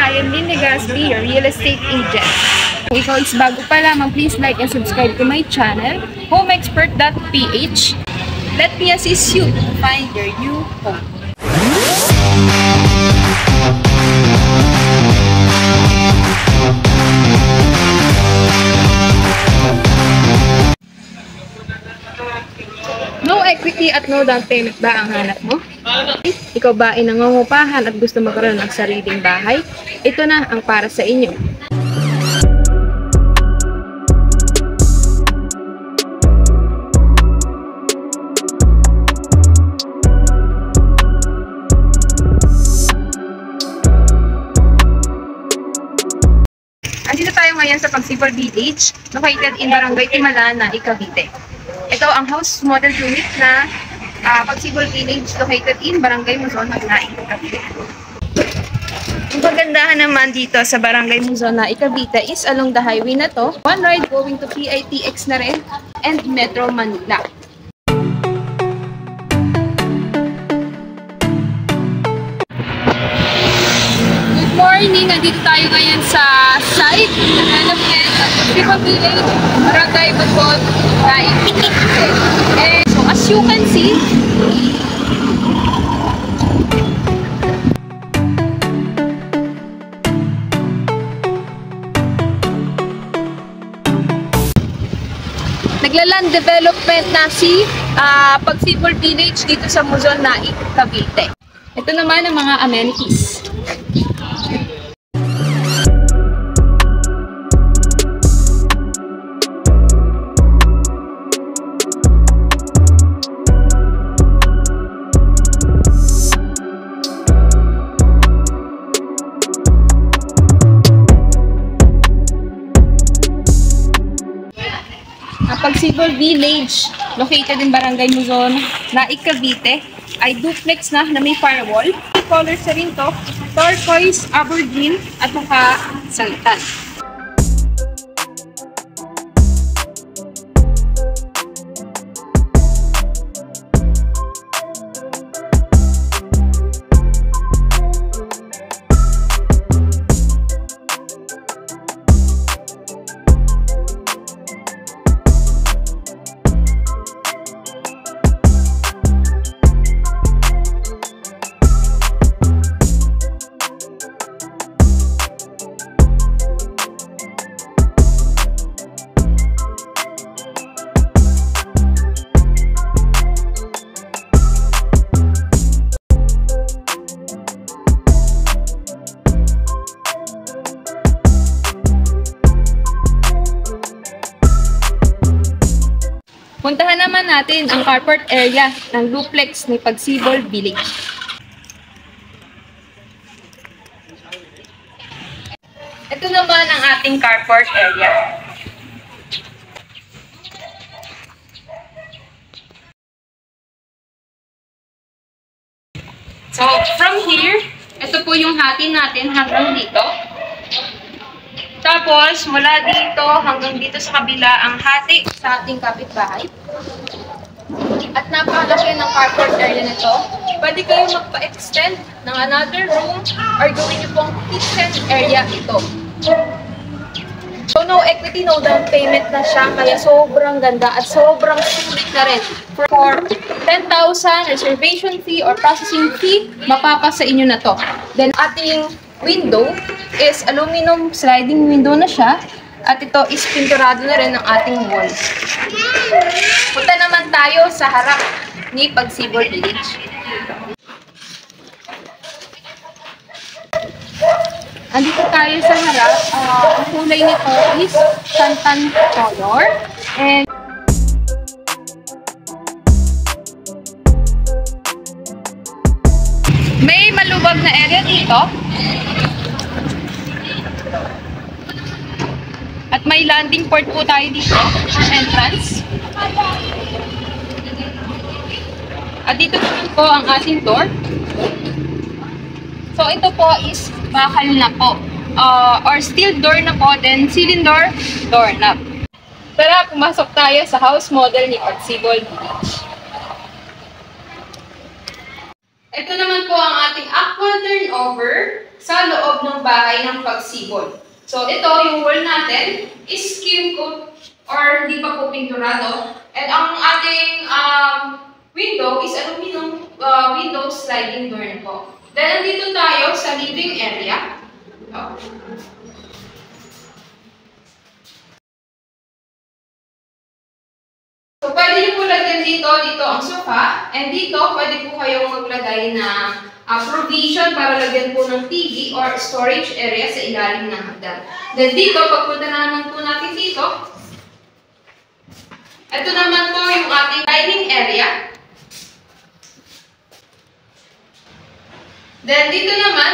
I am Lynn Legaspi, your real estate agent. Kung ikaw is bago pa lamang, please like and subscribe to my channel, homeexpert.ph. Let me assist you to find your new home. No equity at no down payment ba ang hanap mo? Ikaw ba ay nangungupahan at gusto magkaroon ng sariling bahay? Ito na ang para sa inyo. Andito tayo ngayon sa Pagsibol Village, located in Barangay Timalana, Cavite. Ito ang house model unit na Pagsibol Village located in Barangay Muzon, Cavite. Ang pagandahan naman dito sa Barangay Muzon, Cavite is along the highway na to. One ride going to PITX na rin and Metro Manila. Good morning! Nandito tayo ngayon sa site development at Pagsibol Village, Barangay Muzon, Cavite. And so as you can see, naglaland development na si Pagsibol Village dito sa Muzon, Cavite. Ito naman ang mga amenities. Pagsibol Village, located in Barangay Muzon, Cavite, ay duplex na may firewall. Colors na rin to, turquoise, aberdeen, at saka santan. Puntahan naman natin ang carport area ng duplex ni Pagsibol Village. Ito naman ang ating carport area. So, from here, ito po yung hati natin hanggang dito. Tapos, mula dito hanggang dito sa kabila ang hati sa ating kapitbahay. At napakalaki ng carport area nito. Pwede kayo magpa-extend ng another room or gawin nyo pong kitchen area ito. So, no equity, no down payment na siya. Kaya sobrang ganda at sobrang sulit na rin. For 10,000 reservation fee or processing fee, mapapasa inyo na to. Then, ating window is aluminum sliding window na siya. At ito is pinturado na rin ng ating walls. Punta naman tayo sa harap ni Pagsibol Village. Andito tayo sa harap. Ang kulay nito is santan color. And may malubag na area dito. At may landing port po tayo dito, entrance. At dito po ang ating door. So ito po is bakal na po. Or steel door na po, then cylinder doorknob. Tara, pumasok tayo sa house model ni Pagsibol Village. Ito naman po ang ating aqua turnover. sa loob ng bahay ng pagsibol. So, ito, yung wall natin is skim coat or hindi pa po pinturado. And ang ating window is aluminum window sliding door na po. Then, nandito tayo sa living area. So, pwede nyo po lagyan dito ang sofa. And dito, pwede po kayong maglagay na provision para lagyan po ng TV or storage area sa ilalim ng hagdan. Then dito, pagpunta naman po natin dito, ito naman po yung ating dining area. Then dito naman,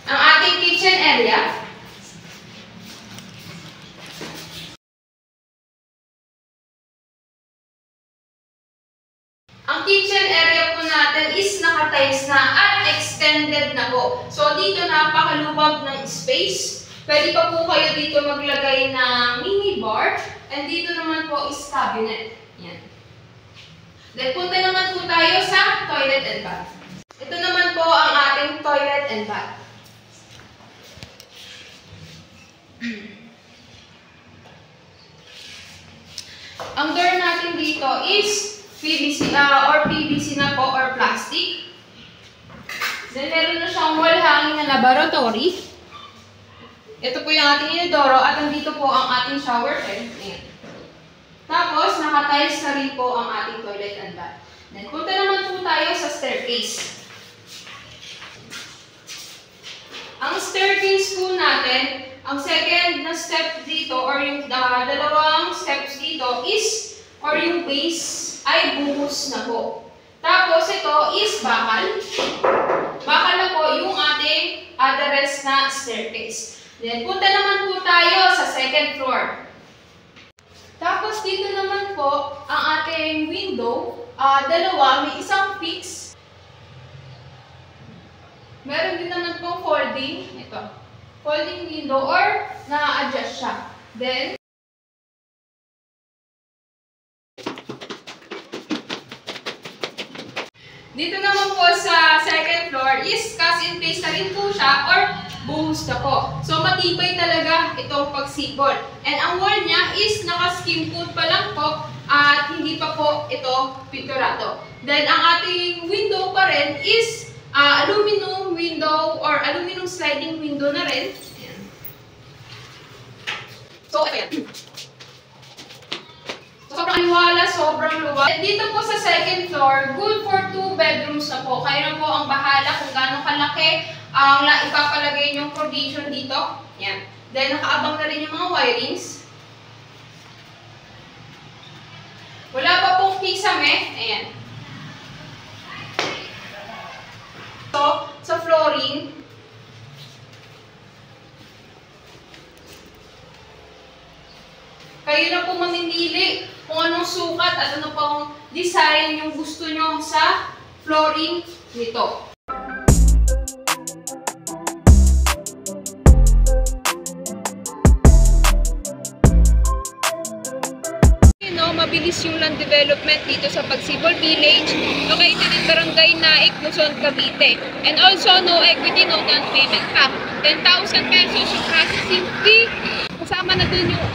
ang ating kitchen area. Ang kitchen area po natin is naka-tiles na at extended na po. So, dito napakaluwag ng space. Pwede pa po kayo dito maglagay ng mini bar. And dito naman po is cabinet. Yan. Then, punta naman po tayo sa toilet and bath. Ito naman po ang ating toilet and bath. Ang door natin dito is PVC or PVC na po or plastic. Then meron na siyang wall hanging na laboratory. Ito po yung ating inodoro at nandito po ang ating shower head. Ayan. Tapos naka-tiles na rin po ang ating toilet and bath. Then punta naman po tayo sa staircase. Ang staircase po natin, ang second na step dito or yung dalawang steps dito is or yung base ay buhos na po. Tapos ito is bakal. Bakal na po yung ating address na staircase. Then punta naman po tayo sa second floor. Tapos dito naman po ang ating window, dalawa, may isang fix. Meron din naman pong folding, ito. Folding window or na-adjust siya. Then dito naman po sa second floor is cast in place na rin po siya or buhos na po. So matibay talaga itong pagsibol. And ang wall niya is naka-skim coat pa lang po at hindi pa po ito pinturado. Then ang ating window pa rin is aluminum window or aluminum sliding window na rin. Ayan. So ito yan. Sobrang liwala, sobrang luwag. At dito po sa second floor, good for 2 bedrooms na po. Kayo na po ang bahala kung gaano kalaki ang ipapalagay yung provision dito. Yan. Then nakaabang na rin yung mga wirings. Wala pa pong kisame. Ayan. So, sa flooring, kayo na po mamimili kung anong sukat at ano pang design yung gusto nyo sa flooring nito. Mabilis yung land development dito sa Pagsibol Village, located in Barangay Naik, Luzon, Cavite. And also, no equity, no down payment pa. 10,000 pesos yung processing fee. Kasama na dun yung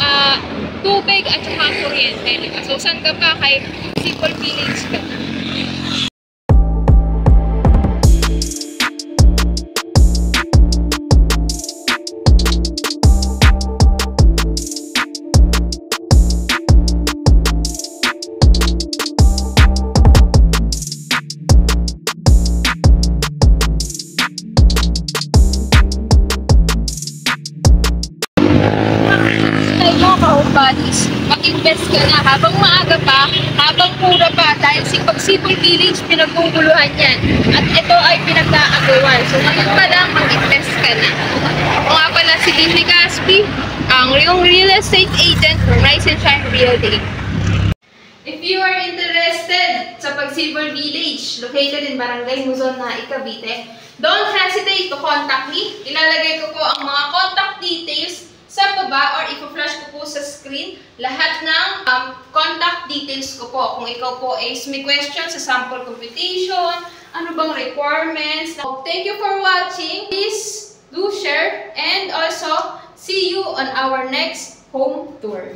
tubig at saka kuryente. So, saan ka pa kay Pagsibol Village ka? Mag-invest ka na habang maaga pa, habang pura pa, dahil si Pagsibol Village pinaguguluhan yan. At ito ay pinagkaagawan. So ngayon pa lang, mag-invest ka na. Ako nga pala si Lindy Gaspi, ang real estate agent from Rise and Shine Realty. If you are interested sa Pagsibol Village, located in Barangay Luzon, Naik, Cavite, don't hesitate to contact me. Ilalagay ko po ang mga contact details sa ibaba or i-flash ko po sa screen lahat ng contact details ko po. Kung ikaw po is may question sa sample computation, ano bang requirements. Thank you for watching. Please do share and also see you on our next home tour.